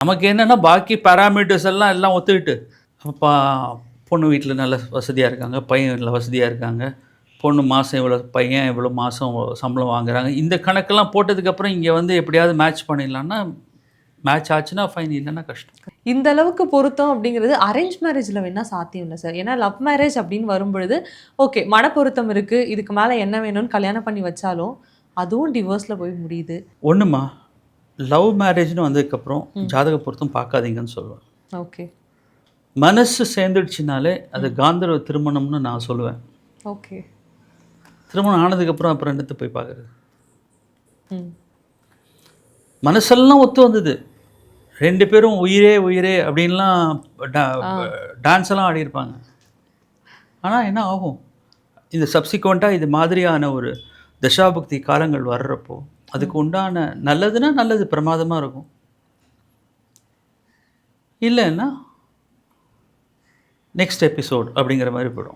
நமக்கு என்னென்னா பாக்கி பேராமீட்டர்ஸ் எல்லாம் ஒத்துக்கிட்டு அப்பா பொண்ணு வீட்டில் நல்ல வசதியாக இருக்காங்க, பையன் வீட்டில் வசதியாக இருக்காங்க, பொண்ணு மாதம் இவ்வளோ, பையன் இவ்வளோ மாதம் சம்பளம் வாங்குறாங்க. இந்த கணக்கெல்லாம் போட்டதுக்கப்புறம் இங்கே வந்து எப்படியாவது மேட்ச் பண்ணிடலான்னா மேட்ச் ஆச்சுன்னா ஃபைன், இல்லைன்னா கஷ்டம். இந்த அளவுக்கு பொருத்தம் அப்படிங்கிறது அரேஞ்ச் மேரேஜில் வேணால் சாத்தியம் இல்லை சார். ஏன்னா லவ் மேரேஜ் அப்படின்னு வரும்பொழுது ஓகே மனப்பொருத்தம் இருக்குது, இதுக்கு மேலே என்ன வேணும்னு கல்யாணம் பண்ணி வச்சாலும் அதுவும் டிவோர்ஸில் போய் முடியுது. ஒன்றுமா லவ் மேரேஜ்னு வந்ததுக்கப்புறம் ஜாதக பொருத்தம் பார்க்காதீங்கன்னு சொல்லுவேன். ஓகே. மனசு சேர்ந்துடுச்சுனாலே அது காந்தர்வ திருமணம்னு நான் சொல்லுவேன். ஓகே. திருமணம் ஆனதுக்கப்புறம் அப்புறம் என்னத்தை போய் பார்க்குறது? மனசெல்லாம் ஒத்து வந்தது, 2 பேரும் உயிரே உயிரே அப்படின்லாம் டான்ஸ் எல்லாம் ஆடியிருப்பாங்க. ஆனால் என்ன ஆகும், இந்த சப்சிக்வெண்ட்டாக இது மாதிரியான ஒரு தசாபக்தி காலங்கள் வர்றப்போ அதுக்கு உண்டான நல்லதுன்னா நல்லது பிரமாதமாக இருக்கும், இல்லைன்னா நெக்ஸ்ட் எபிசோட் அப்படிங்கிற மாதிரி போயிடும்.